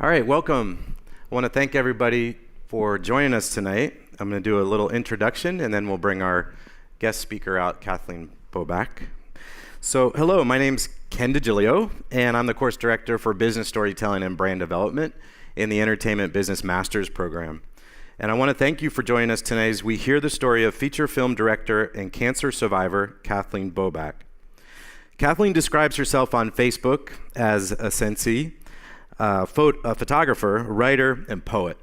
All right, welcome. I want to thank everybody for joining us tonight. I'm going to do a little introduction, and then we'll bring our guest speaker out, Kathleen Bobak. So, hello, my name's Ken DiGilio, and I'm the course director for Business Storytelling and Brand Development in the Entertainment Business Masters program. And I want to thank you for joining us tonight as we hear the story of feature film director and cancer survivor, Kathleen Bobak. Kathleen describes herself on Facebook as a sensei, a photographer, writer, and poet.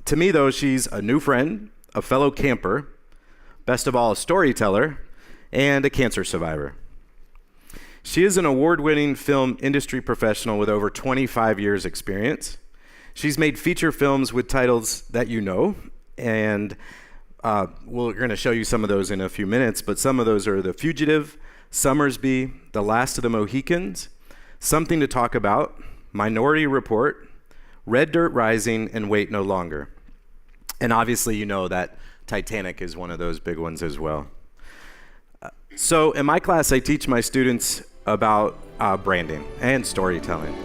To me, though, she's a new friend, a fellow camper, best of all, a storyteller, and a cancer survivor. She is an award-winning film industry professional with over 25 years' experience. She's made feature films with titles that you know, and we're going to show you some of those in a few minutes, but some of those are The Fugitive, Summersby, The Last of the Mohicans, Something to Talk About, Minority Report, Red Dirt Rising, and Wait No Longer. And obviously you know that Titanic is one of those big ones as well. So in my class, I teach my students about branding and storytelling.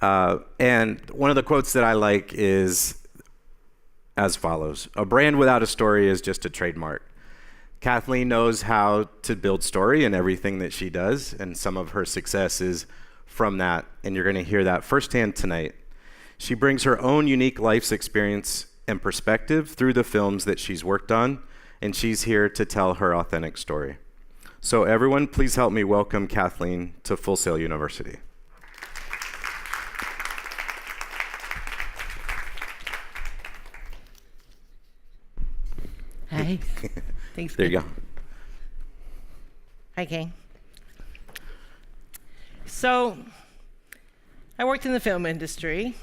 And one of the quotes that I like is as follows: "A brand without a story is just a trademark." Kathleen knows how to build story in everything that she does, and some of her success is from that, and you're going to hear that firsthand tonight. She brings her own unique life's experience and perspective through the films that she's worked on, and she's here to tell her authentic story. So everyone, please help me welcome Kathleen to Full Sail University. Hi. Thanks. There you go. Hi, King. So, I worked in the film industry,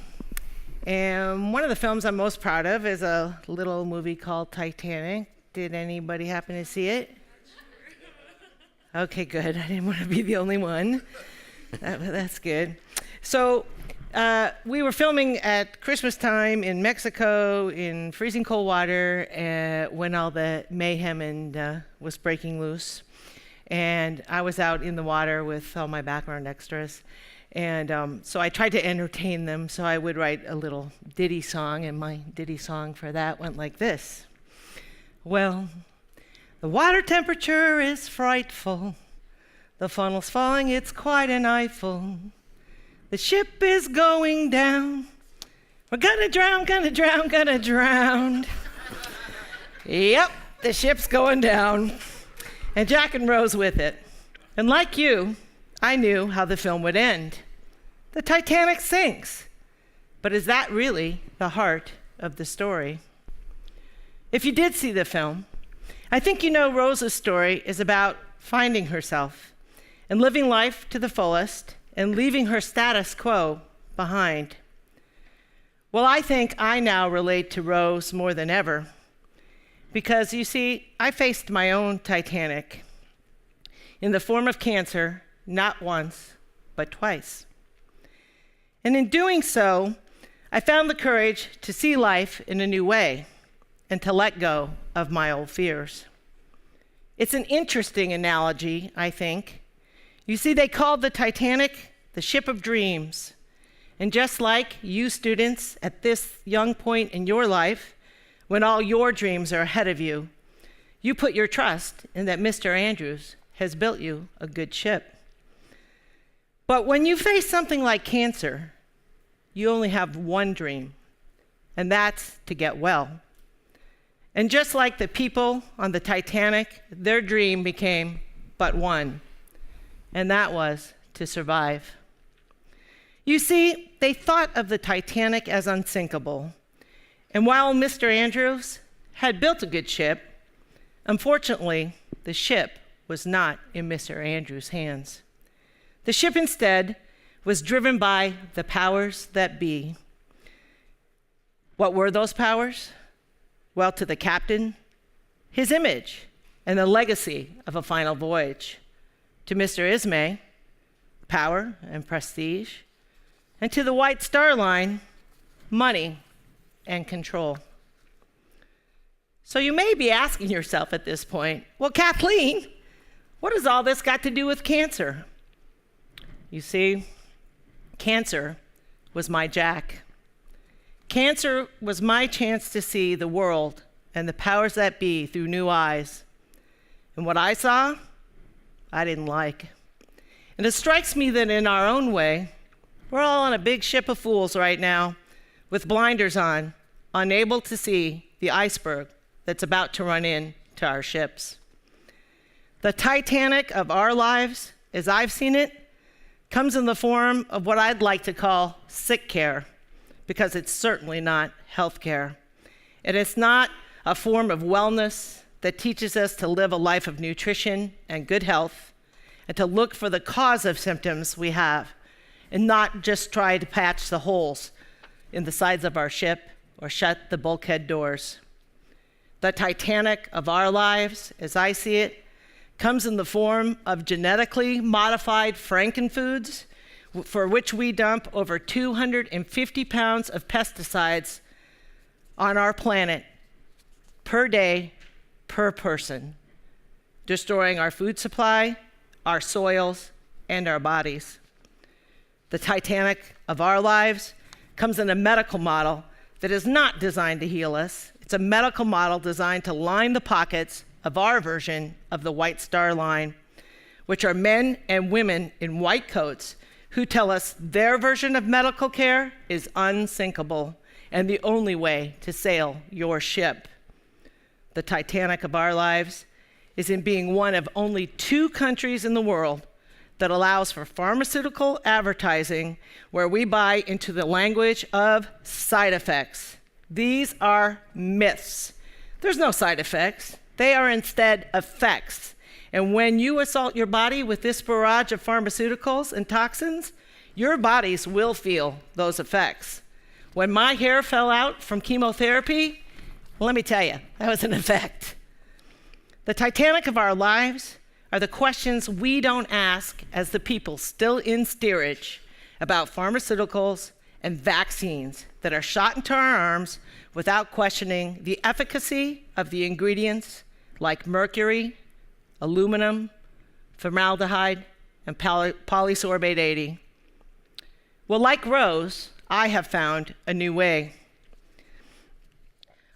and one of the films I'm most proud of is a little movie called Titanic. Did anybody happen to see it? Okay, good. I didn't want to be the only one. That's good. So, we were filming at Christmas time in Mexico in freezing cold water when all the mayhem was breaking loose. And I was out in the water with all my background extras. And so I tried to entertain them, so I would write a little ditty song, and my ditty song for that went like this. Well, the water temperature is frightful. The funnel's falling, it's quite an eyeful. The ship is going down. We're gonna drown, gonna drown, gonna drown. Yep, the ship's going down. And Jack and Rose with it. And like you, I knew how the film would end. The Titanic sinks. But is that really the heart of the story? If you did see the film, I think you know Rose's story is about finding herself and living life to the fullest and leaving her status quo behind. Well, I think I now relate to Rose more than ever. Because, you see, I faced my own Titanic in the form of cancer, not once, but twice. And in doing so, I found the courage to see life in a new way and to let go of my old fears. It's an interesting analogy, I think. You see, they called the Titanic the ship of dreams. And just like you students at this young point in your life, when all your dreams are ahead of you, you put your trust in that Mr. Andrews has built you a good ship. But when you face something like cancer, you only have one dream, and that's to get well. And just like the people on the Titanic, their dream became but one, and that was to survive. You see, they thought of the Titanic as unsinkable. And while Mr. Andrews had built a good ship, unfortunately, the ship was not in Mr. Andrews' hands. The ship instead was driven by the powers that be. What were those powers? Well, to the captain, his image and the legacy of a final voyage. To Mr. Ismay, power and prestige. And to the White Star Line, money and control. So you may be asking yourself at this point, well, Kathleen, what has all this got to do with cancer? You see, cancer was my Jack. Cancer was my chance to see the world and the powers that be through new eyes. And what I saw, I didn't like. And it strikes me that in our own way, we're all on a big ship of fools right now with blinders on, unable to see the iceberg that's about to run into our ships. The Titanic of our lives, as I've seen it, comes in the form of what I'd like to call sick care, because it's certainly not health care. And it's not a form of wellness that teaches us to live a life of nutrition and good health, and to look for the cause of symptoms we have, and not just try to patch the holes in the sides of our ship or shut the bulkhead doors. The Titanic of our lives, as I see it, comes in the form of genetically modified frankenfoods, for which we dump over 250 pounds of pesticides on our planet per day, per person, destroying our food supply, our soils, and our bodies. The Titanic of our lives comes in a medical model that is not designed to heal us. It's a medical model designed to line the pockets of our version of the White Star Line, which are men and women in white coats who tell us their version of medical care is unsinkable and the only way to sail your ship. The Titanic of our lives is in being one of only 2 countries in the world that allows for pharmaceutical advertising where we buy into the language of side effects. These are myths. There's no side effects. They are instead effects. And when you assault your body with this barrage of pharmaceuticals and toxins, your bodies will feel those effects. When my hair fell out from chemotherapy, well, let me tell you, that was an effect. The Titanic of our lives are the questions we don't ask as the people still in steerage about pharmaceuticals and vaccines that are shot into our arms without questioning the efficacy of the ingredients like mercury, aluminum, formaldehyde, and polysorbate 80. Well, like Rose, I have found a new way.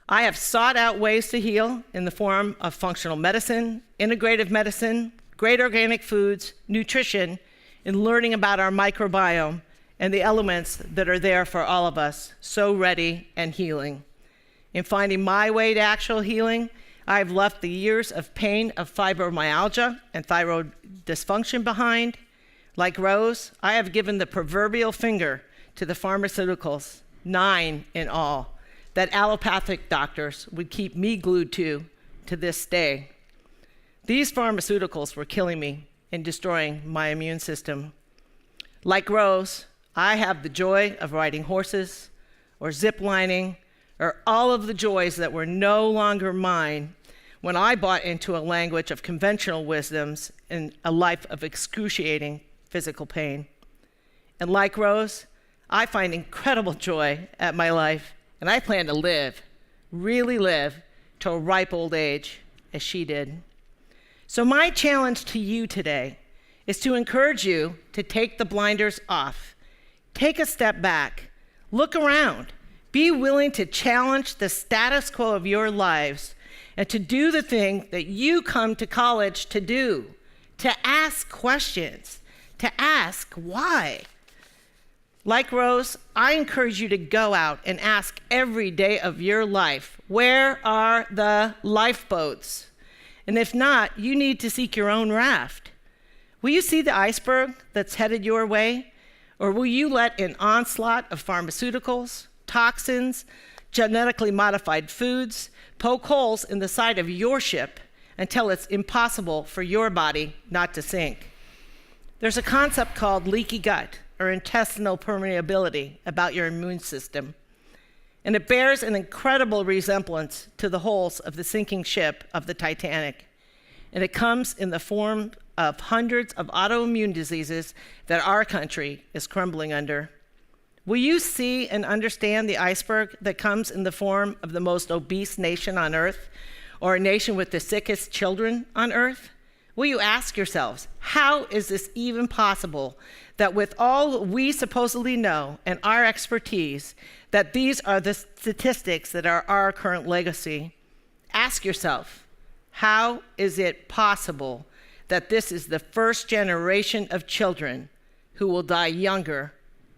I have sought out ways to heal in the form of functional medicine, integrative medicine, great organic foods, nutrition, and learning about our microbiome and the elements that are there for all of us, so ready and healing. In finding my way to actual healing, I've left the years of pain of fibromyalgia and thyroid dysfunction behind. Like Rose, I have given the proverbial finger to the pharmaceuticals, 9 in all, that allopathic doctors would keep me glued to this day. These pharmaceuticals were killing me and destroying my immune system. Like Rose, I have the joy of riding horses or ziplining or all of the joys that were no longer mine when I bought into a language of conventional wisdoms and a life of excruciating physical pain. And like Rose, I find incredible joy at my life, and I plan to live, really live, to a ripe old age, as she did. So my challenge to you today is to encourage you to take the blinders off. Take a step back. Look around. Be willing to challenge the status quo of your lives and to do the thing that you come to college to do, to ask questions, to ask why. Like Rose, I encourage you to go out and ask every day of your life, where are the lifeboats? And if not, you need to seek your own raft. Will you see the iceberg that's headed your way? Or will you let an onslaught of pharmaceuticals, toxins, genetically modified foods poke holes in the side of your ship until it's impossible for your body not to sink? There's a concept called leaky gut, or intestinal permeability, about your immune system. And it bears an incredible resemblance to the holes of the sinking ship of the Titanic. And it comes in the form of hundreds of autoimmune diseases that our country is crumbling under. Will you see and understand the iceberg that comes in the form of the most obese nation on earth, or a nation with the sickest children on earth? will you ask yourselves, how is this even possible that with all we supposedly know and our expertise, that these are the statistics that are our current legacy? Ask yourself, how is it possible that this is the first generation of children who will die younger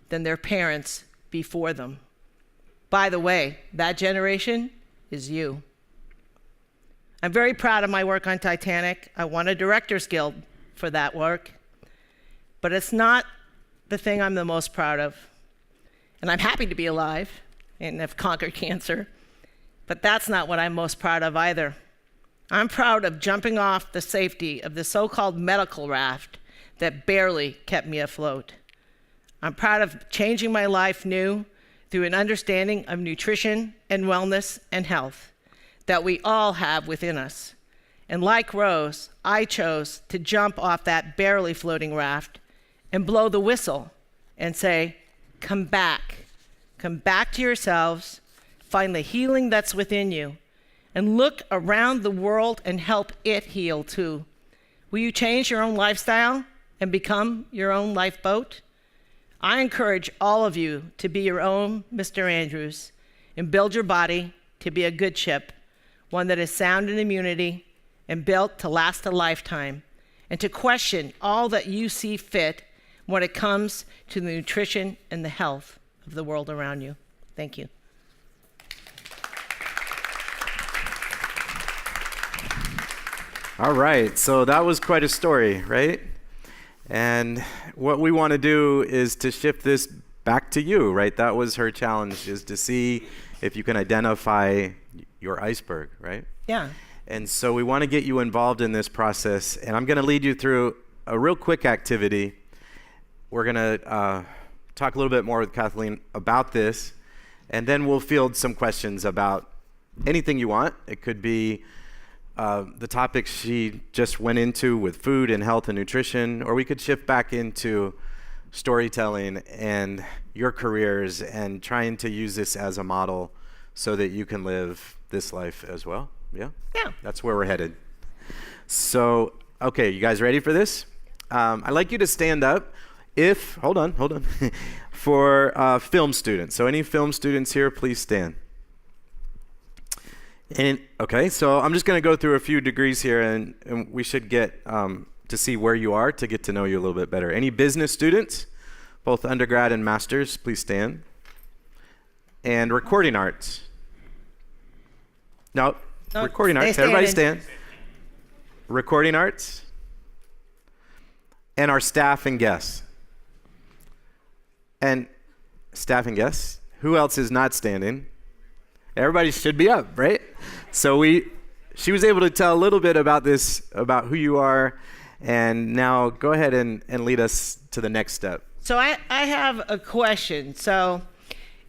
than their parents before them? By the way, that generation is you. I'm very proud of my work on Titanic. I won a Director's Guild for that work. But it's not the thing I'm the most proud of. And I'm happy to be alive and have conquered cancer. But that's not what I'm most proud of either. I'm proud of jumping off the safety of the so-called medical raft that barely kept me afloat. I'm proud of changing my life new through an understanding of nutrition and wellness and health that we all have within us. And like Rose, I chose to jump off that barely floating raft and blow the whistle and say, come back to yourselves, find the healing that's within you, and look around the world and help it heal too. Will you change your own lifestyle and become your own lifeboat? I encourage all of you to be your own Mr. Andrews and build your body to be a good ship, one that is sound in immunity and built to last a lifetime, and to question all that you see fit when it comes to the nutrition and the health of the world around you. Thank you. All right, so that was quite a story, right? And what we want to do is to shift this back to you, right? That was her challenge, is to see if you can identify your iceberg, right? Yeah. And so we want to get you involved in this process, and I'm going to lead you through a real quick activity. We're going to talk a little bit more with Kathleen about this, and then we'll field some questions about anything you want. It could be the topics she just went into with food and health and nutrition, or we could shift back into storytelling and your careers and trying to use this as a model so that you can live this life as well. Yeah? Yeah. That's where we're headed. So, okay, you guys ready for this? I'd like you to stand up hold on, for film students. So any film students here, please stand. And okay, so I'm just going to go through a few degrees here, and we should get to see where you are to get to know you a little bit better. Any business students, both undergrad and masters, please stand. And recording arts. No, recording arts. Everybody stand. Recording arts. And our staff and guests. And staff and guests. Who else is not standing? Everybody should be up, right? So she was able to tell a little bit about this, about who you are, and now go ahead and lead us to the next step. So I have a question. So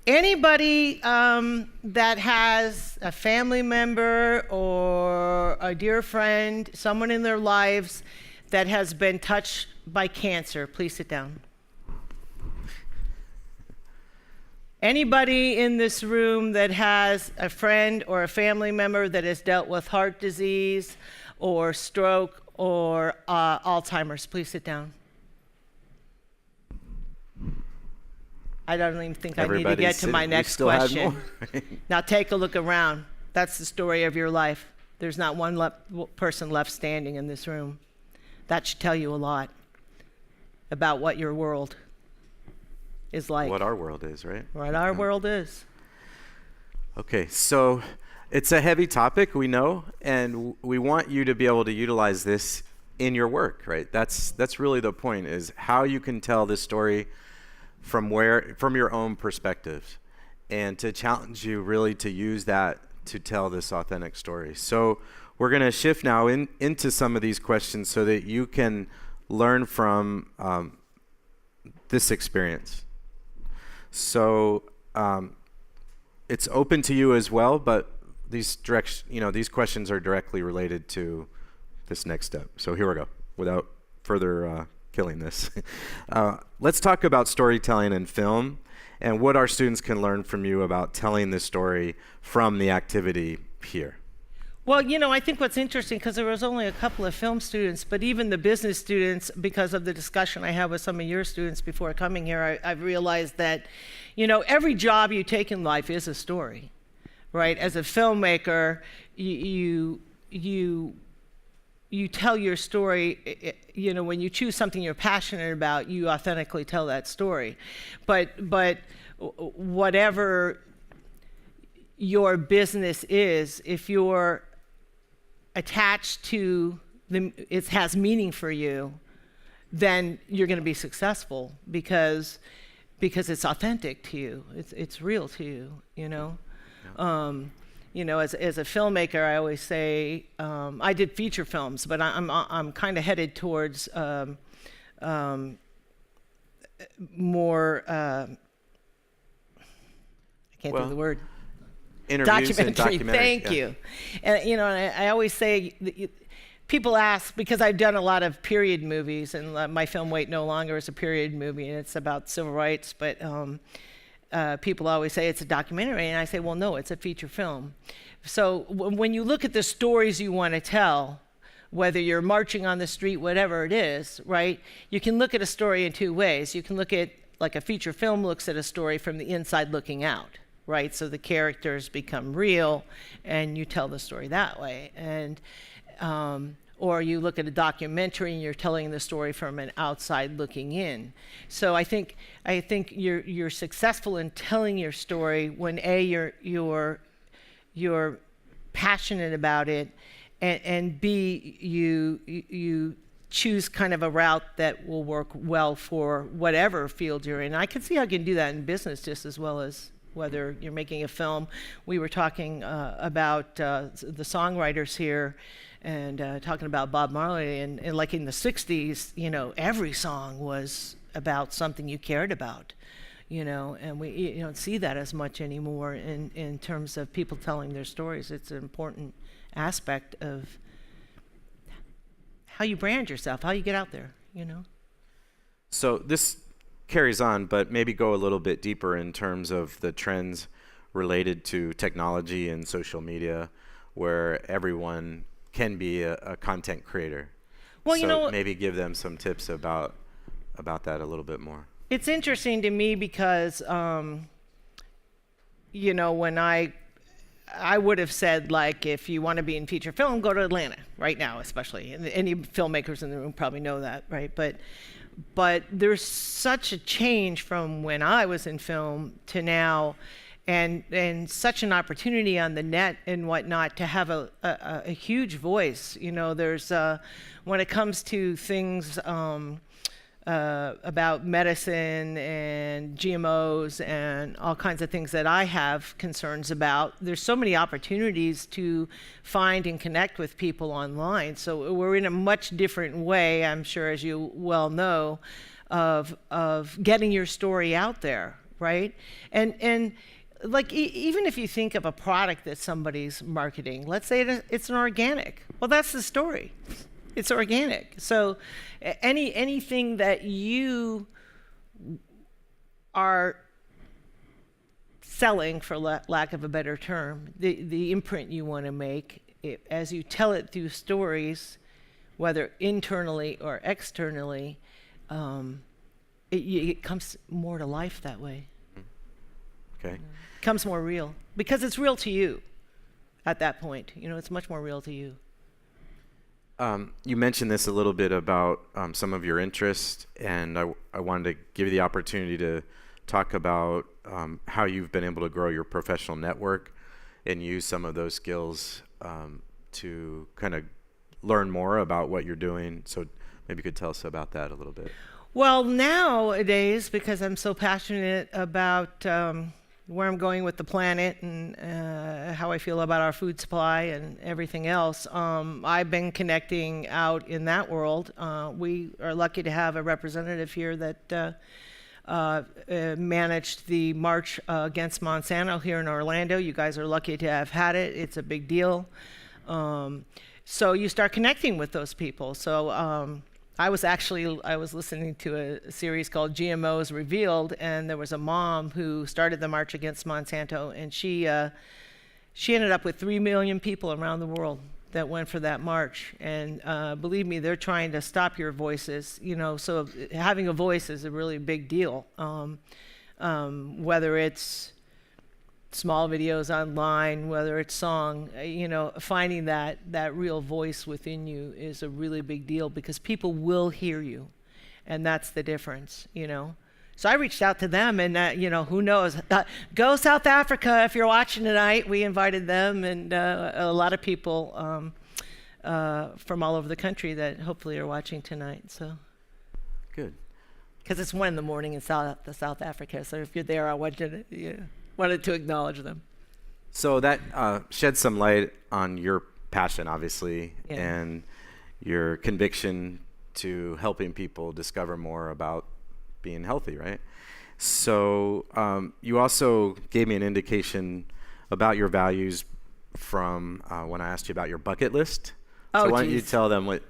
anybody that has a family member or a dear friend, someone in their lives that has been touched by cancer, please sit down. Anybody in this room that has a friend or a family member that has dealt with heart disease or stroke or Alzheimer's, please sit down. I don't even think I need to get to my next question. Now take a look around. That's the story of your life. There's not one person left standing in this room. That should tell you a lot about what your world is like. What our world is, right? What our world is. Okay, so it's a heavy topic, we know, and we want you to be able to utilize this in your work, right? That's really the point, is how you can tell this story from your own perspective, and to challenge you really to use that to tell this authentic story. So we're going to shift now into some of these questions so that you can learn from this experience. So it's open to you as well, but these questions are directly related to this next step. So here we go, without further killing this. Let's talk about storytelling in film and what our students can learn from you about telling this story from the activity here. Well, I think what's interesting, because there was only a couple of film students, but even the business students, because of the discussion I had with some of your students before coming here, I've realized that, every job you take in life is a story, right? As a filmmaker, you tell your story. When you choose something you're passionate about, you authentically tell that story. But whatever your business is, if you're attached to it has meaning for you, then you're going to be successful because it's authentic to you. It's real to you. Yeah. As a filmmaker, I always say I did feature films, but I'm kind of headed towards more. I can't think of the word. Interviews and documentary. Thank you. And I always say, people ask, because I've done a lot of period movies, and my film Wait No Longer is a period movie, and it's about civil rights, but people always say it's a documentary, and I say, well, no, it's a feature film. So when you look at the stories you want to tell, whether you're marching on the street, whatever it is, right, you can look at a story in two ways. You can look at, like a feature film looks at a story from the inside looking out, right? So the characters become real, and you tell the story that way. And or you look at a documentary and you're telling the story from an outside looking in. So I think you're successful in telling your story when you're passionate about it, and B, you choose kind of a route that will work well for whatever field you're in. I can see how you can do that in business just as well as whether you're making a film. We were talking about the songwriters here, and talking about Bob Marley, and like in the 60s, every song was about something you cared about, and you don't see that as much anymore in terms of people telling their stories. It's an important aspect of how you brand yourself, how you get out there, So this carries on, but maybe go a little bit deeper in terms of the trends related to technology and social media, where everyone can be a content creator. Well, so maybe give them some tips about that a little bit more. It's interesting to me because, when I would have said, like, if you want to be in feature film, go to Atlanta right now, especially. And any filmmakers in the room probably know that, right? But there's such a change from when I was in film to now, and such an opportunity on the net and whatnot to have a huge voice. There's when it comes to things about medicine and GMOs and all kinds of things that I have concerns about, there's so many opportunities to find and connect with people online. So we're in a much different way, I'm sure, as you well know, of getting your story out there, right? And like, even if you think of a product that somebody's marketing, let's say it's an organic. Well, that's the story. It's organic. So anything that you are selling, for lack of a better term, the imprint you want to make, as you tell it through stories, whether internally or externally, it comes more to life that way. Okay. It comes more real because it's real to you at that point. It's much more real to you. You mentioned this a little bit about some of your interests, and I wanted to give you the opportunity to talk about how you've been able to grow your professional network and use some of those skills to kind of learn more about what you're doing. So maybe you could tell us about that a little bit. Well, nowadays, because I'm so passionate about where I'm going with the planet and how I feel about our food supply and everything else, I've been connecting out in that world. We are lucky to have a representative here that managed the march against Monsanto here in Orlando. You guys are lucky to have had it. It's a big deal. So you start connecting with those people. So I was listening to a series called GMOs Revealed, and there was a mom who started the march against Monsanto, and she ended up with 3 million people around the world that went for that march. And believe me, they're trying to stop your voices, so having a voice is a really big deal. Whether it's small videos online, whether it's song, finding that real voice within you is a really big deal, because people will hear you, and that's the difference, So I reached out to them, and who knows? Go South Africa if you're watching tonight. We invited them, and a lot of people from all over the country that hopefully are watching tonight. So Good. because it's 1 a.m. in South Africa, so if you're there, I wanted to acknowledge them. So that sheds some light on your passion, obviously, Yeah. and your conviction to helping people discover more about being healthy, right? So you also gave me an indication about your values from when I asked you about your bucket list. Oh, so why don't you geez. tell them what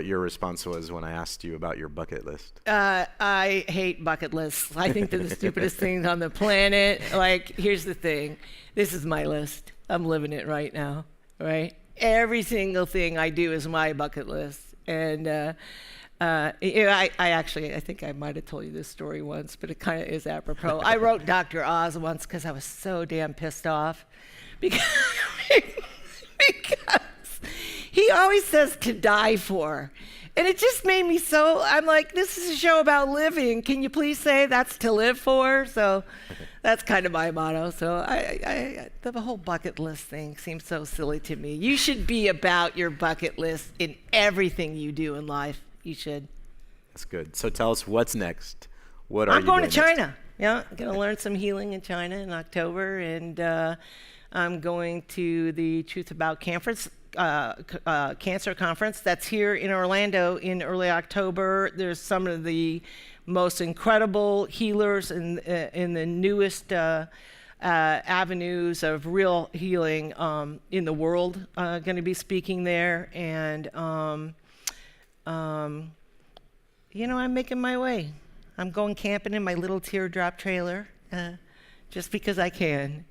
your response was when I asked you about your bucket list? I hate bucket lists. I think they're the stupidest things on the planet. Like, here's the thing. This is my list. I'm living it right now, right? Every single thing I do is my bucket list. And I think I might have told you this story once, but it kind of is apropos. I wrote Dr. Oz once because I was so damn pissed off. Because he always says to die for. And it just made me so, I'm like, this is a show about living. Can you please say that's to live for? So that's kind of my motto. So the whole bucket list thing seems so silly to me. You should be about your bucket list in everything you do in life. You should. That's good. So tell us what's next. What are I'm you going to doing next? China. Yeah, I'm going to learn some healing in China in October. And I'm going to the Truth About Cancer conference that's here in Orlando in early October. There's some of the most incredible healers in the newest avenues of real healing in the world going to be speaking there. And I'm making my way. I'm going camping in my little teardrop trailer just because I can.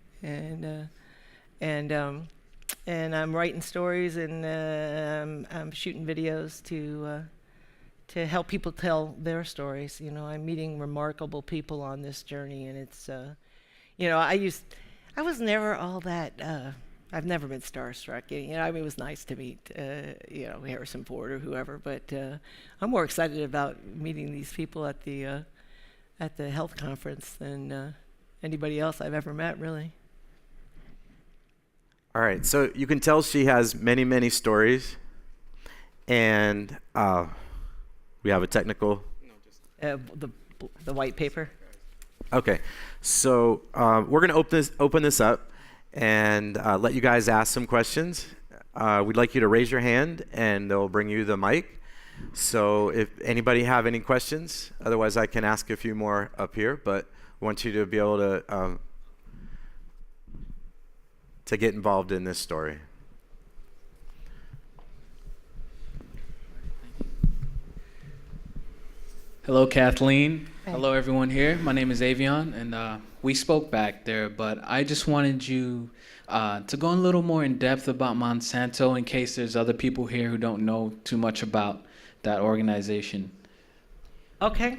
And I'm writing stories, and I'm shooting videos to help people tell their stories. I'm meeting remarkable people on this journey, and it's, I was never all that. I've never been starstruck. It was nice to meet, Harrison Ford or whoever, but I'm more excited about meeting these people at the health conference than anybody else I've ever met, really. All right, so you can tell she has many, many stories, and we have a technical. The white paper. Okay, so we're going to open this up and let you guys ask some questions. We'd like you to raise your hand, and they'll bring you the mic. So if anybody have any questions, otherwise I can ask a few more up here, but I want you to be able to get involved in this story. Hello, Kathleen. Hi. Hello, everyone here. My name is Avion, and we spoke back there, but I just wanted you to go a little more in depth about Monsanto in case there's other people here who don't know too much about that organization. Okay.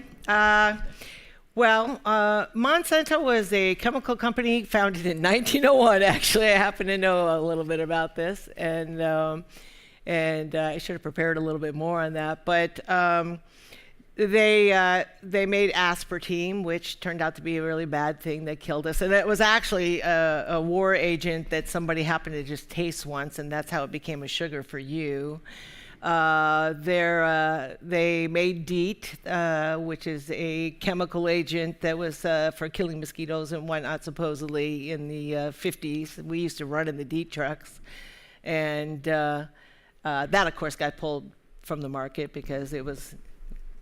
Monsanto was a chemical company founded in 1901. Actually, I happen to know a little bit about this, and I should have prepared a little bit more on that. But they made aspartame, which turned out to be a really bad thing that killed us. And it was actually a war agent that somebody happened to just taste once, and that's how it became a sugar for you. They made DEET, which is a chemical agent that was for killing mosquitoes and whatnot, supposedly in the 50s. We used to run in the DEET trucks. And that, of course, got pulled from the market because it was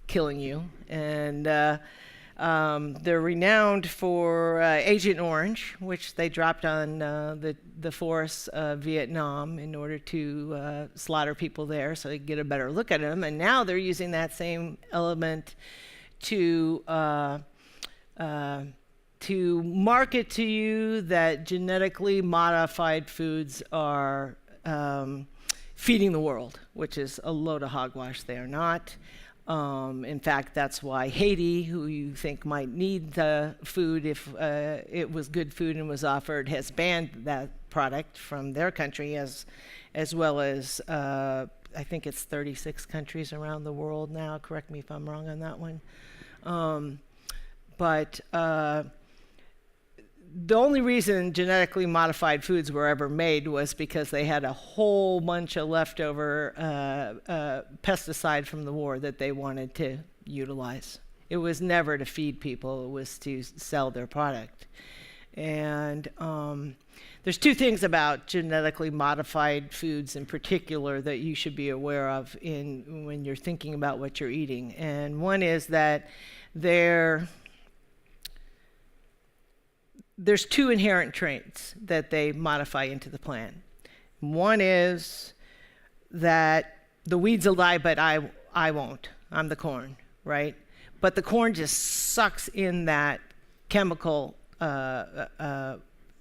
killing you. And they're renowned for Agent Orange, which they dropped on the forests of Vietnam in order to slaughter people there so they could get a better look at them. And now they're using that same element to to market to you that genetically modified foods are feeding the world, which is a load of hogwash. They are not. In fact, that's why Haiti, who you think might need the food if it was good food and was offered, has banned that product from their country, as well as I think it's 36 countries around the world now. Correct me if I'm wrong on that one. But the only reason genetically modified foods were ever made was because they had a whole bunch of leftover pesticide from the war that they wanted to utilize. It was never to feed people, it was to sell their product. And there's two things about genetically modified foods in particular that you should be aware of when you're thinking about what you're eating. And one is that there's two inherent traits that they modify into the plant. One is that the weeds will die, but I won't. I'm the corn, right? But the corn just sucks in that chemical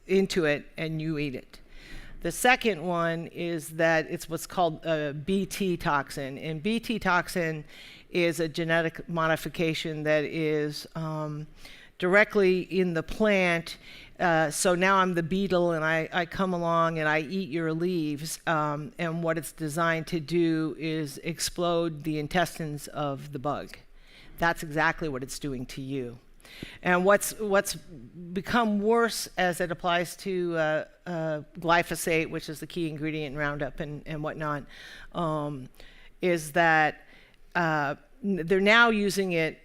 into it, and you eat it. The second one is that it's what's called a Bt toxin, and Bt toxin is a genetic modification that is directly in the plant. So now I'm the beetle and I come along and I eat your leaves. And what it's designed to do is explode the intestines of the bug. That's exactly what it's doing to you. And what's become worse as it applies to glyphosate, which is the key ingredient in Roundup and whatnot, is that they're now using it.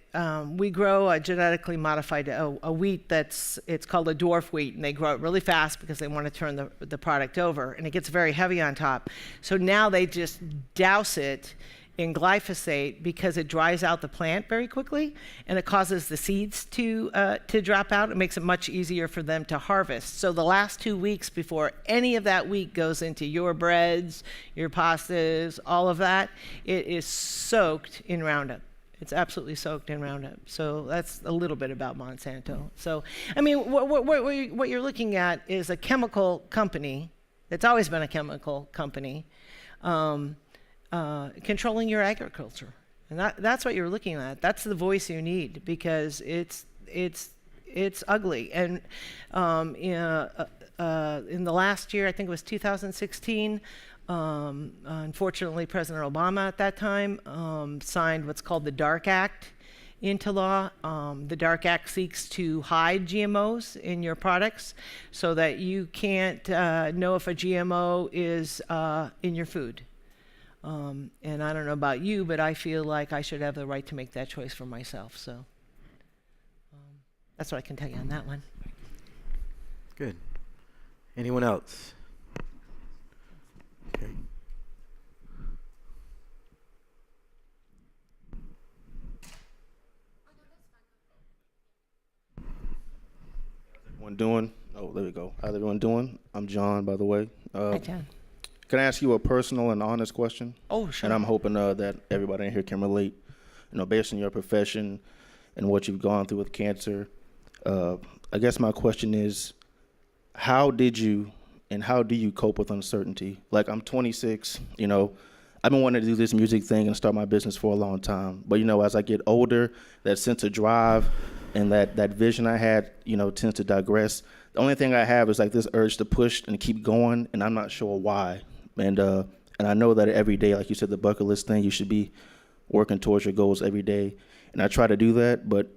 We grow a genetically modified a wheat it's called a dwarf wheat, and they grow it really fast because they want to turn the product over, and it gets very heavy on top. So now they just douse it in glyphosate because it dries out the plant very quickly, and it causes the seeds to drop out. It makes it much easier for them to harvest. So the last 2 weeks before any of that wheat goes into your breads, your pastas, all of that, it is soaked in Roundup. It's absolutely soaked in Roundup. So that's a little bit about Monsanto. So, I mean, what you're looking at is a chemical company that's always been a chemical company controlling your agriculture. And that's what you're looking at. That's the voice you need, because it's ugly. And in the last year, I think it was 2016, unfortunately, President Obama at that time signed what's called the DARK Act into law. The DARK Act seeks to hide GMOs in your products so that you can't know if a GMO is in your food. And I don't know about you, but I feel like I should have the right to make that choice for myself. So that's what I can tell you on that one. Good. Anyone else? Okay. How's everyone doing? Oh, there we go. How's everyone doing? I'm John, by the way. Hi, John. Can I ask you a personal and honest question? Oh, sure. And I'm hoping that everybody in here can relate. Based on your profession and what you've gone through with cancer, I guess my question is, how do you cope with uncertainty? Like, I'm 26, I've been wanting to do this music thing and start my business for a long time. But, as I get older, that sense of drive and that vision I had, tends to digress. The only thing I have is like this urge to push and keep going, and I'm not sure why. And I know that every day, like you said, the bucket list thing, you should be working towards your goals every day. And I try to do that, but,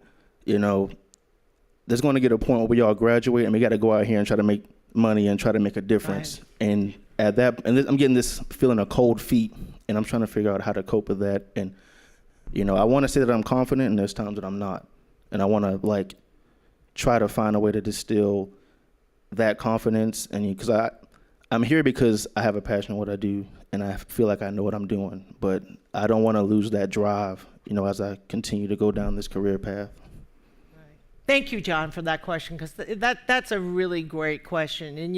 there's going to get a point where we all graduate and we got to go out here and try to make money and try to make a difference. Right. And I'm getting this feeling of cold feet, and I'm trying to figure out how to cope with that. And, I want to say that I'm confident, and there's times that I'm not. And I want to try to find a way to distill that confidence. And because I'm here because I have a passion in what I do, and I feel like I know what I'm doing. But I don't want to lose that drive, as I continue to go down this career path. Thank you, John, for that question, because that's a really great question. And,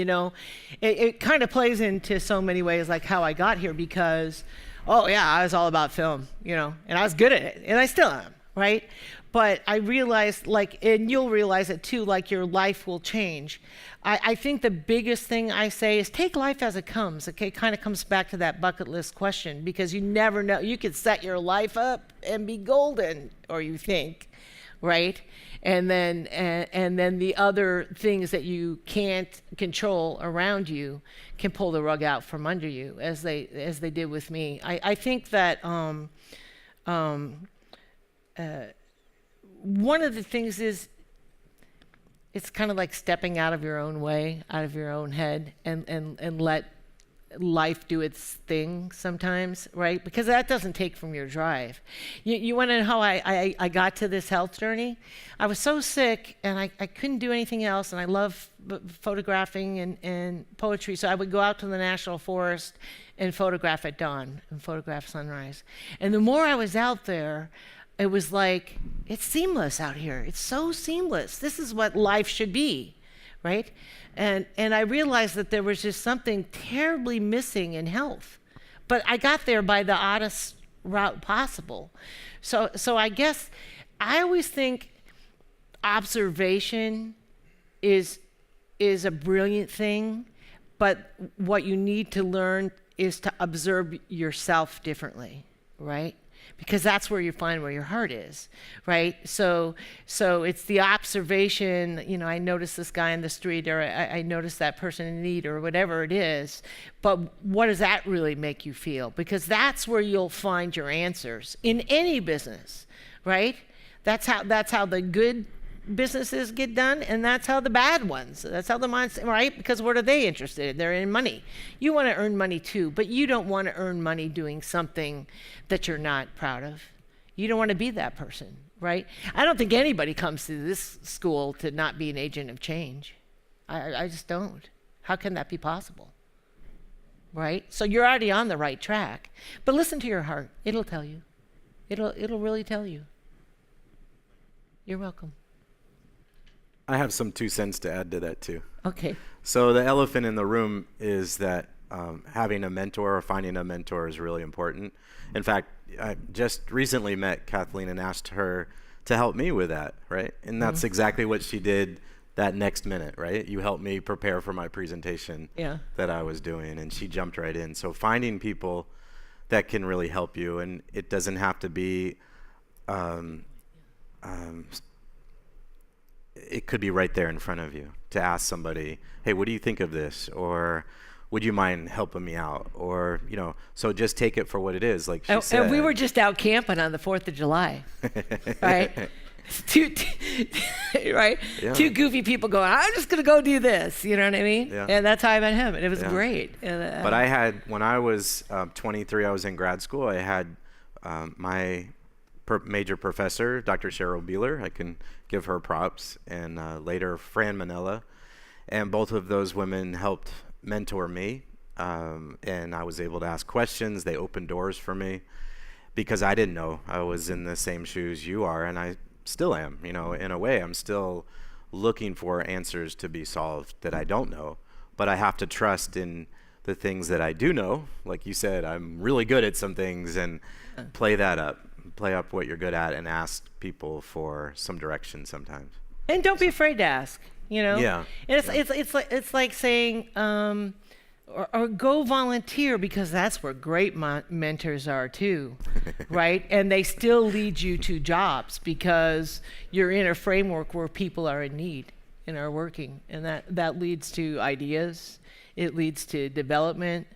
it kind of plays into so many ways, like how I got here, because, I was all about film, and I was good at it, and I still am, right? but I realized, and you'll realize it too, your life will change. I think the biggest thing I say is take life as it comes. Okay, kind of comes back to that bucket list question, because you never know. You could set your life up and be golden, or you think, right? And then the other things that you can't control around you can pull the rug out from under you, as they did with me. I think that one of the things is, it's kind of like stepping out of your own way, out of your own head, and let life do its thing sometimes, right? Because that doesn't take from your drive. You want to know how I got to this health journey? I was so sick, and I couldn't do anything else, and I love photographing and poetry, so I would go out to the National Forest and photograph at dawn and photograph sunrise. And the more I was out there, it was like, it's seamless out here. It's so seamless. This is what life should be, right? And I realized that there was just something terribly missing in health. But I got there by the oddest route possible. So I guess I always think observation is a brilliant thing, but what you need to learn is to observe yourself differently, right? Because that's where you find where your heart is, right? So it's the observation, I noticed this guy in the street, or I noticed that person in need, or whatever it is. But what does that really make you feel? Because that's where you'll find your answers in any business, right? That's how the good businesses get done, and that's how the bad ones, that's how the mindset, right? Because what are they interested in? They're in money. You want to earn money too, but you don't want to earn money doing something that you're not proud of. You don't want to be that person, right? I don't think anybody comes to this school to not be an agent of change. I just don't. How can that be possible? Right? So you're already on the right track. But listen to your heart. It'll tell you. It'll really tell you. You're welcome. I have some 2 cents to add to that too. Okay. So the elephant in the room is that having a mentor or finding a mentor is really important. In fact, I just recently met Kathleen and asked her to help me with that, right? And that's exactly what she did that next minute, right? You helped me prepare for my presentation that I was doing, and she jumped right in. So finding people that can really help you, and it doesn't have to be it could be right there in front of you to ask somebody, hey, what do you think of this? Or would you mind helping me out? Or, so just take it for what it is, like she said. And we were just out camping on the 4th of July, right? Right? Yeah. 2 goofy people going, I'm just going to go do this, you know what I mean? Yeah. And that's how I met him, and it was great. And, but when I was 23, I was in grad school. I had my major professor, Dr. Cheryl Beeler. I can give her props. And later, Fran Manella. And both of those women helped mentor me. And I was able to ask questions. They opened doors for me because I didn't know. I was in the same shoes you are, and I still am. In a way, I'm still looking for answers to be solved that I don't know. But I have to trust in the things that I do know. Like you said, I'm really good at some things, and play up what you're good at, and ask people for some direction sometimes. And don't be afraid to ask, Yeah. And it's like saying, or go volunteer, because that's where great mentors are too, right? And they still lead you to jobs because you're in a framework where people are in need and are working, and that leads to ideas. It leads to development,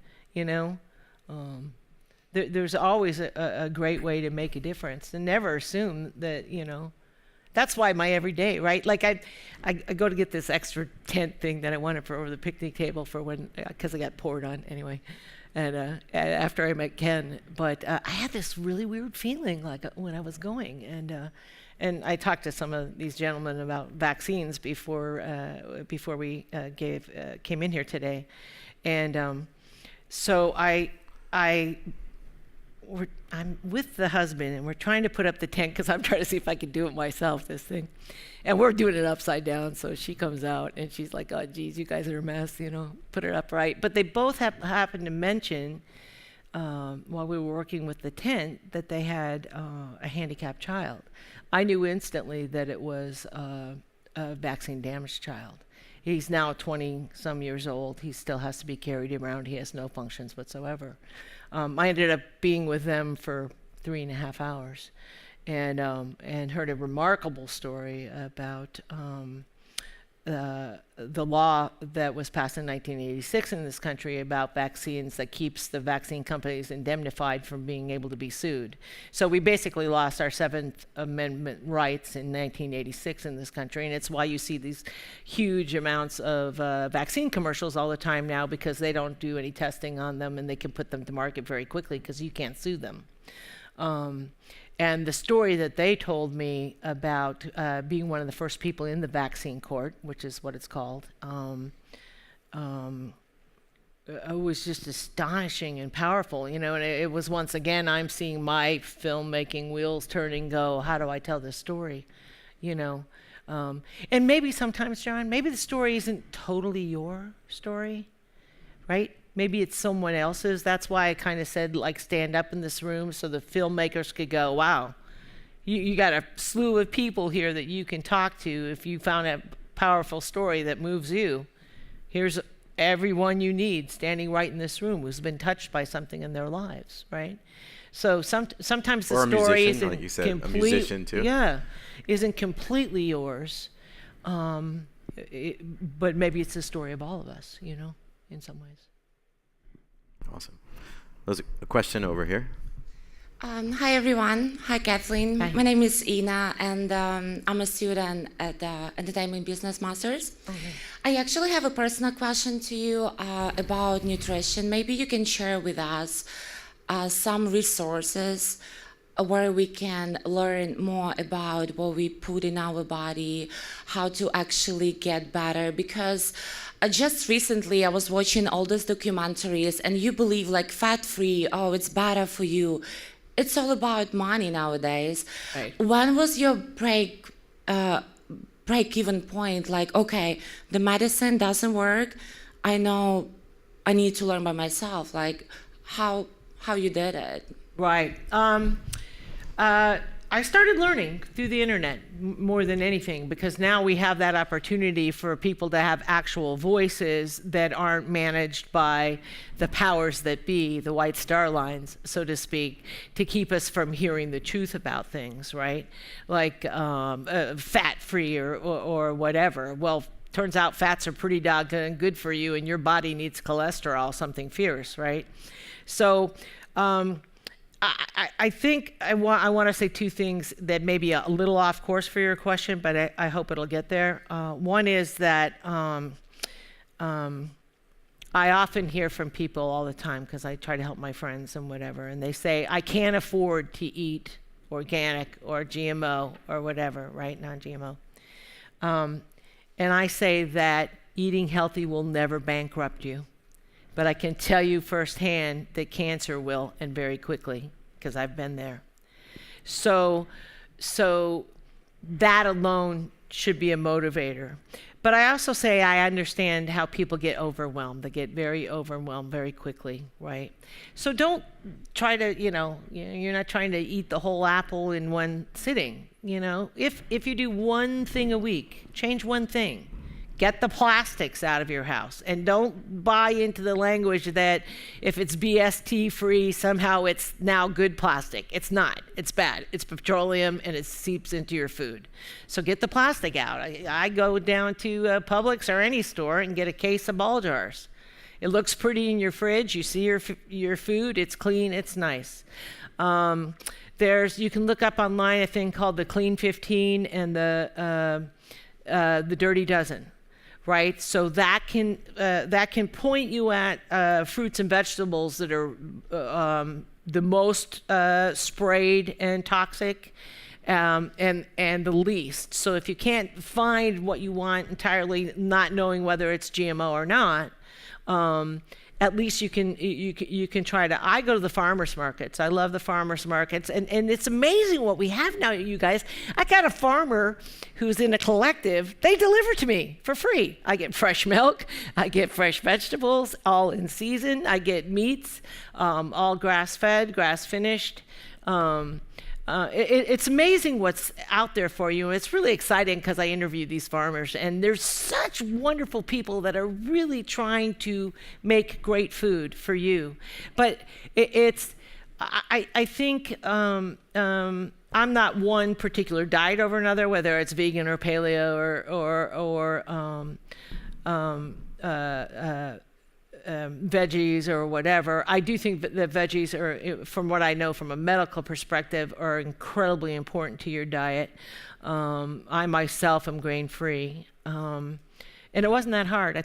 There's always a great way to make a difference, and never assume that, that's why my everyday, right? Like I go to get this extra tent thing that I wanted for over the picnic table for because I got poured on anyway. And after I met Ken, but I had this really weird feeling like when I was going, and I talked to some of these gentlemen about vaccines before we came in here today, and so I'm with the husband, and we're trying to put up the tent because I'm trying to see if I can do it myself, this thing. And we're doing it upside down, so she comes out, and she's like, oh, geez, you guys are a mess, put it up right. But they both happen to mention while we were working with the tent, that they had a handicapped child. I knew instantly that it was a vaccine-damaged child. He's now 20-some years old. He still has to be carried around. He has no functions whatsoever. I ended up being with them for 3.5 hours, and heard a remarkable story about the law that was passed in 1986 in this country about vaccines that keeps the vaccine companies indemnified from being able to be sued. So we basically lost our Seventh Amendment rights in 1986 in this country, and it's why you see these huge amounts of vaccine commercials all the time now, because they don't do any testing on them and they can put them to market very quickly because you can't sue them. And the story that they told me about being one of the first people in the vaccine court, which is what it's called, it was just astonishing and powerful, you know. And it was, once again, I'm seeing my filmmaking wheels turning, go, how do I tell this story, you know? And maybe sometimes, John, maybe the story isn't totally your story, right? Maybe it's someone else's. That's why I kind of said, like, stand up in this room so the filmmakers could go, wow, you got a slew of people here that you can talk to if you found a powerful story that moves you. Here's everyone you need standing right in this room who's been touched by something in their lives, right? So sometimes the story isn't like you said, a musician too. Yeah, isn't completely yours, but maybe it's the story of all of us, you know, in some ways. Awesome. There's a question over here. Hi, everyone. Hi, Kathleen. Hi. My name is Ina, and I'm a student at the Entertainment Business Masters. Okay. I actually have a personal question to you about nutrition. Maybe you can share with us some resources where we can learn more about what we put in our body, how to actually get better. Because just recently I was watching all those documentaries, and you believe like fat-free, oh, it's better for you. It's all about money nowadays. Right. When was your break-even point? Like, okay, the medicine doesn't work. I know I need to learn by myself. Like, how you did it? Right. I started learning through the internet more than anything, because now we have that opportunity for people to have actual voices that aren't managed by the powers that be, the white star lines, so to speak, to keep us from hearing the truth about things, right? Like fat-free or whatever. Well, turns out fats are pretty doggone good for you, and your body needs cholesterol, something fierce, right? So I think I want to say two things that may be a little off course for your question, but I hope it'll get there. One is that I often hear from people all the time, because I try to help my friends and whatever, and they say, I can't afford to eat organic or GMO or whatever, right? Non-GMO. And I say that eating healthy will never bankrupt you. But I can tell you firsthand that cancer will, and very quickly, because I've been there. So that alone should be a motivator. But I also say I understand how people get overwhelmed. They get very overwhelmed very quickly, right? So don't try to, you're not trying to eat the whole apple in one sitting, you know? If you do one thing a week, change one thing. Get the plastics out of your house, and don't buy into the language that if it's BST free, somehow it's now good plastic. It's not. It's bad. It's petroleum, and it seeps into your food. So get the plastic out. I go down to Publix or any store and get a case of ball jars. It looks pretty in your fridge. You see your food. It's clean. It's nice. You can look up online a thing called the Clean 15 and the Dirty Dozen. Right, so that can point you at fruits and vegetables that are the most sprayed and toxic, and the least. So if you can't find what you want entirely, not knowing whether it's GMO or not, at least you can try to. I go to the farmers markets. I love the farmers markets, and it's amazing what we have now, you guys. I got a farmer who's in a collective. They deliver to me for free. I get fresh milk. I get fresh vegetables, all in season. I get meats, all grass-fed, grass-finished. It's amazing what's out there for you. It's really exciting because I interview these farmers, and there's such wonderful people that are really trying to make great food for you. But I think I'm not one particular diet over another, whether it's vegan or paleo or veggies or whatever. I do think that the veggies are, from what I know from a medical perspective, are incredibly important to your diet. I myself am grain-free. And it wasn't that hard. I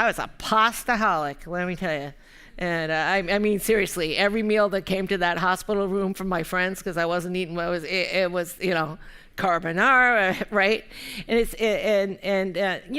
was a pastaholic, let me tell you. And I mean, seriously, every meal that came to that hospital room from my friends, because I wasn't eating what it was, carbonara, right? And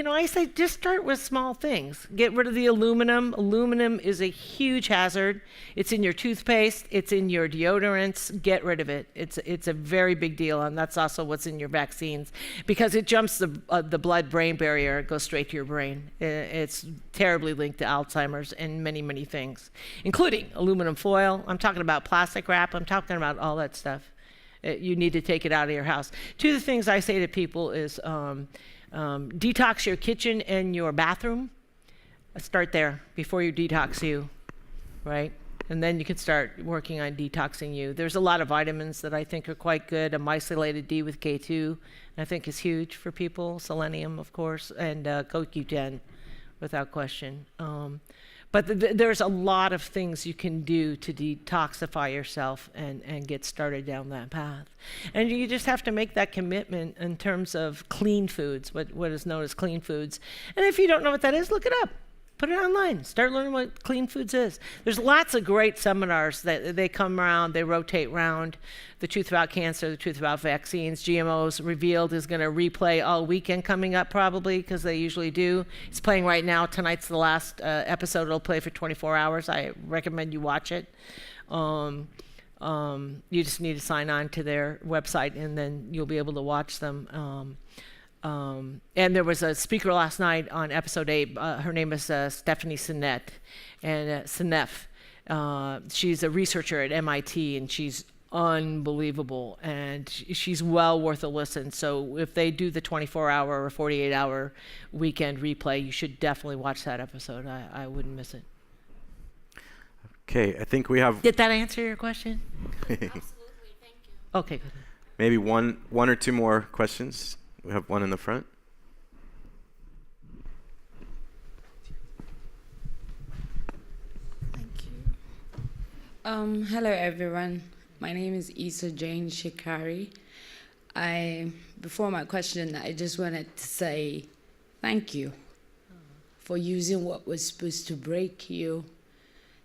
I say just start with small things. Get rid of the aluminum. Aluminum is a huge hazard. It's in your toothpaste. It's in your deodorants. Get rid of it. It's a very big deal, and that's also what's in your vaccines, because it jumps the blood-brain barrier. It goes straight to your brain. It's terribly linked to Alzheimer's and many, many things, including aluminum foil. I'm talking about plastic wrap. I'm talking about all that stuff. You need to take it out of your house. Two of the things I say to people is detox your kitchen and your bathroom. Start there before you detox you, right? And then you can start working on detoxing you. There's a lot of vitamins that I think are quite good. A mycelated D with K2, I think, is huge for people. Selenium, of course, and CoQ10, without question. But there's a lot of things you can do to detoxify yourself and get started down that path. And you just have to make that commitment in terms of clean foods, what is known as clean foods. And if you don't know what that is, look it up. Put it online. Start learning what clean foods is. There's lots of great seminars that they come around, they rotate around. The Truth About Cancer, the Truth About Vaccines, GMOs Revealed is going to replay all weekend coming up probably, because they usually do. It's playing right now. Tonight's the last episode. It'll play for 24 hours. I recommend you watch it. You just need to sign on to their website, and then you'll be able to watch them. And there was a speaker last night on episode 8. Her name is Stephanie Seneff. And Seneff. She's a researcher at MIT, and she's unbelievable. And she's well worth a listen. So if they do the 24-hour or 48-hour weekend replay, you should definitely watch that episode. I wouldn't miss it. Okay, I think we have... Did that answer your question? Absolutely, thank you. Okay, good. maybe one or two more questions. We have one in the front. Thank you. Hello, everyone. My name is Isa Jane Shikari. Before my question, I just wanted to say thank you for using what was supposed to break you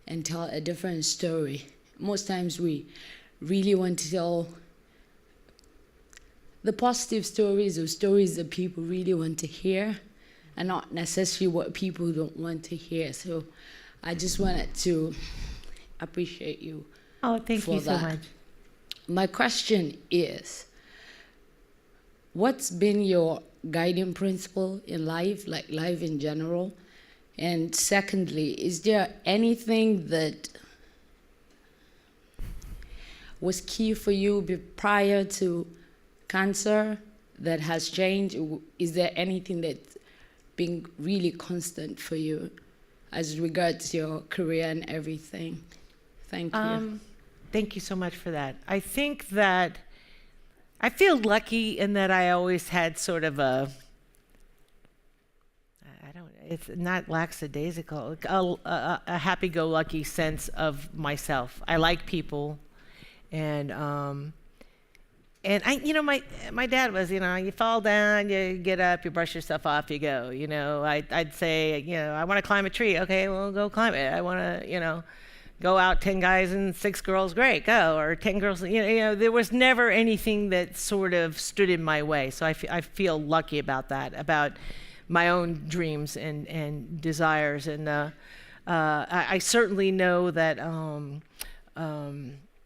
and tell a different story. Most times we really want to tell the positive stories or stories that people really want to hear, and not necessarily what people don't want to hear. So I just wanted to appreciate you. Oh, thank you so much. My question is, what's been your guiding principle in life, like life in general? And secondly, is there anything that was key for you prior to cancer that has changed? Is there anything that's been really constant for you as regards your career and everything? Thank you. Thank you so much for that. I think that I feel lucky in that I always had sort of it's not lackadaisical, a happy-go-lucky sense of myself. I like people, and my dad was, you fall down, you get up, you brush yourself off, you go. I'd say, I want to climb a tree. Okay, well, go climb it. I want to, go out 10 guys and 6 girls, great, go. Or 10 girls, there was never anything that sort of stood in my way. So I feel lucky about that, about my own dreams and desires. And I certainly know that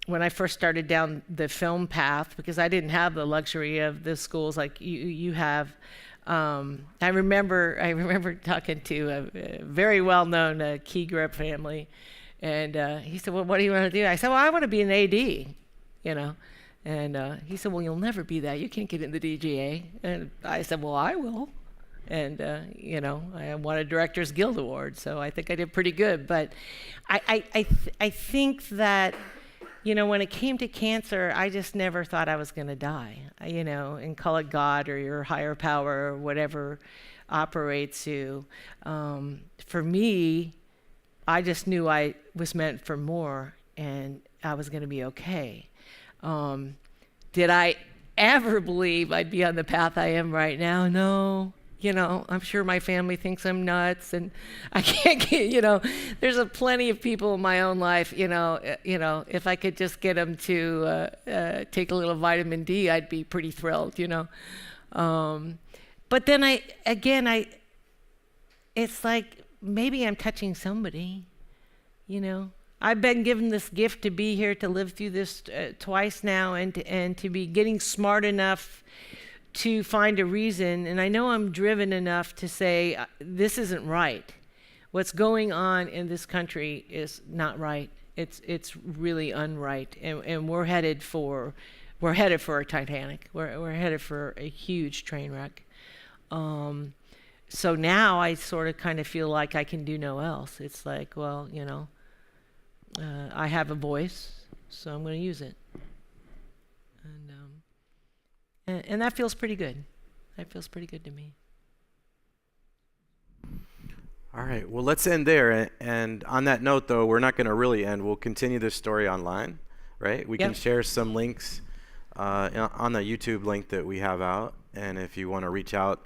when I first started down the film path, because I didn't have the luxury of the schools like you have. I remember talking to a very well-known Key Grip family, and he said, "Well, what do you want to do?" I said, "Well, I want to be an AD, you know." And he said, "Well, you'll never be that. You can't get in the DGA." And I said, "Well, I will." And you know, I won a Directors Guild Award, so I think I did pretty good. But I think that, you know, when it came to cancer, I just never thought I was going to die, you know, and call it God or your higher power or whatever operates you. For me, I just knew I was meant for more and I was going to be okay. Did I ever believe I'd be on the path I am right now? No. You know, I'm sure my family thinks I'm nuts, and I can't get, you know, there's plenty of people in my own life, you know, if I could just get them to take a little vitamin D, I'd be pretty thrilled, you know. But then it's like maybe I'm touching somebody, you know. I've been given this gift to be here, to live through this twice now, and to be getting smart enough to find a reason, and I know I'm driven enough to say this isn't right. What's going on in this country is not right. It's really unright, and we're headed for a Titanic. We're headed for a huge train wreck. So now I sort of kind of feel like I can do no else. It's like, well, you know, I have a voice, so I'm going to use it. And that feels pretty good. That feels pretty good to me. All right, well, let's end there. And on that note, though, we're not going to really end. We'll continue this story online, right? We can share some links on the YouTube link that we have out. And if you want to reach out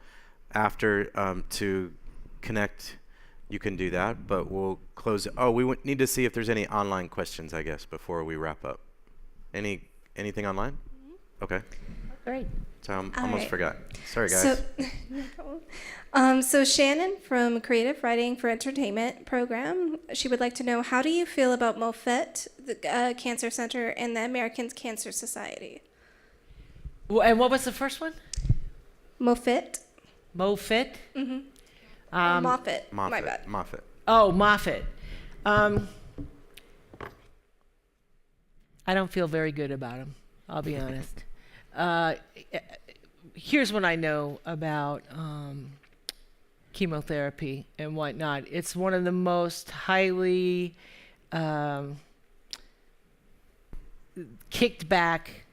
after to connect, you can do that. But we'll close. Oh, we need to see if there's any online questions, I guess, before we wrap up. Anything online? Mm-hmm. Okay. Great. So I almost forgot. Sorry, guys. So, no problem. So Shannon from Creative Writing for Entertainment program, she would like to know, how do you feel about Moffitt, the Cancer Center, and the American Cancer Society? And what was the first one? Moffitt. Moffitt? Mm-hmm. Moffitt. My bad. Moffitt. Oh, Moffitt. I don't feel very good about him, I'll be honest. Here's what I know about chemotherapy and whatnot. It's one of the most highly kicked back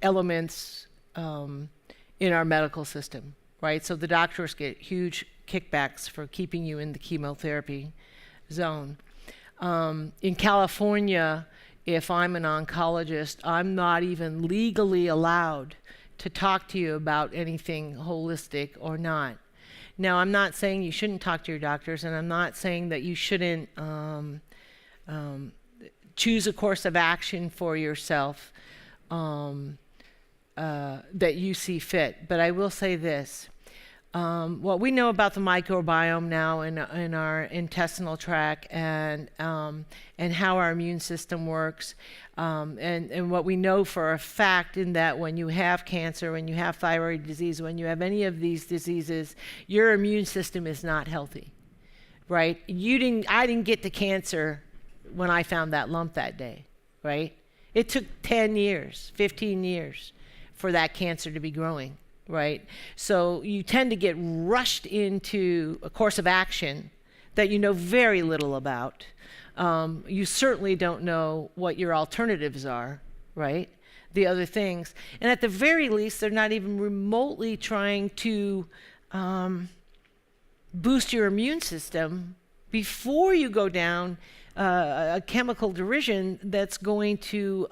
elements in our medical system, right? So the doctors get huge kickbacks for keeping you in the chemotherapy zone. In California, if I'm an oncologist, I'm not even legally allowed to talk to you about anything holistic or not. Now, I'm not saying you shouldn't talk to your doctors, and I'm not saying that you shouldn't choose a course of action for yourself that you see fit. But I will say this. What we know about the microbiome now in our intestinal tract and how our immune system works, and what we know for a fact in that when you have cancer, when you have thyroid disease, when you have any of these diseases, your immune system is not healthy, right? I didn't get the cancer when I found that lump that day, right? It took 10 years, 15 years for that cancer to be growing. Right? So you tend to get rushed into a course of action that you know very little about. You certainly don't know what your alternatives are, right? The other things. And at the very least, they're not even remotely trying to boost your immune system before you go down a chemical derision that's going to,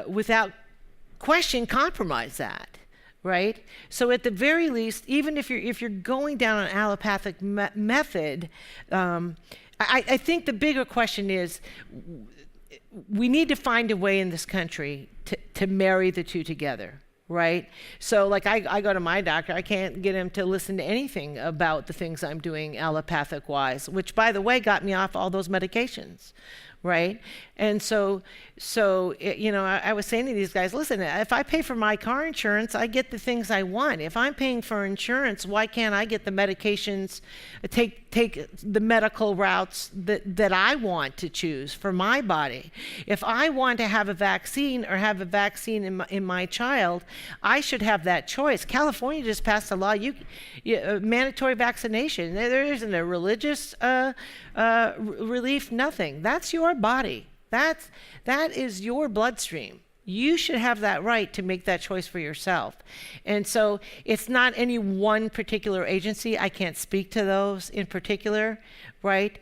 without question, compromise that, right? So at the very least, even if you're going down an allopathic method, I think the bigger question is we need to find a way in this country to marry the two together, right? So like I go to my doctor, I can't get him to listen to anything about the things I'm doing allopathic wise, which by the way got me off all those medications, right? And so I was saying to these guys, listen, if I pay for my car insurance, I get the things I want. If I'm paying for insurance, why can't I get the medications, take the medical routes that I want to choose for my body? If I want to have a vaccine or have a vaccine in my child, I should have that choice. California just passed a law, mandatory vaccination. There isn't a religious relief, nothing. That's your body. That is your bloodstream. You should have that right to make that choice for yourself. And so it's not any one particular agency. I can't speak to those in particular, right?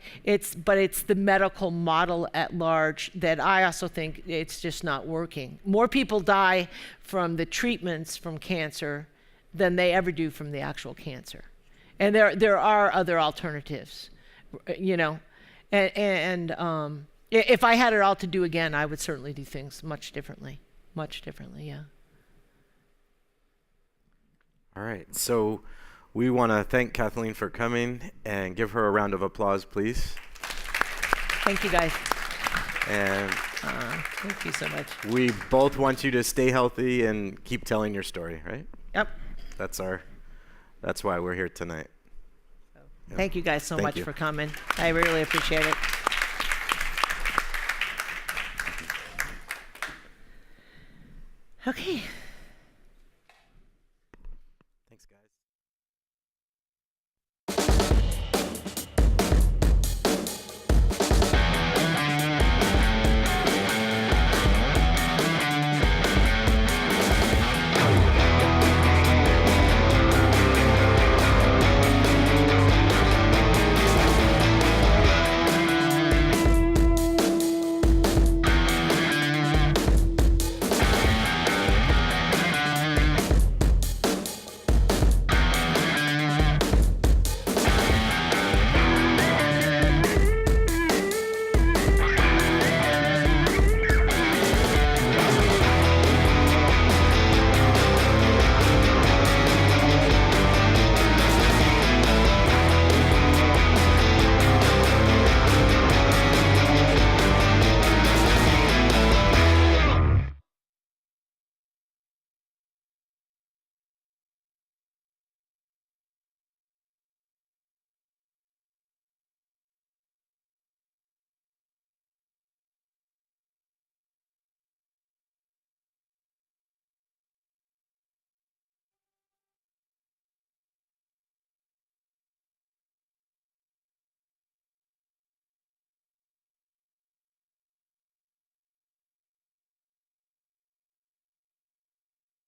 But it's the medical model at large that I also think it's just not working. More people die from the treatments from cancer than they ever do from the actual cancer. And there are other alternatives, and if I had it all to do again, I would certainly do things much differently, yeah. All right, so we want to thank Kathleen for coming and give her a round of applause, please. Thank you, guys. And thank you so much. we both want you to stay healthy and keep telling your story, right? Yep. That's why we're here tonight. Thank you guys so Thank much you. for coming. I really appreciate it. Okay.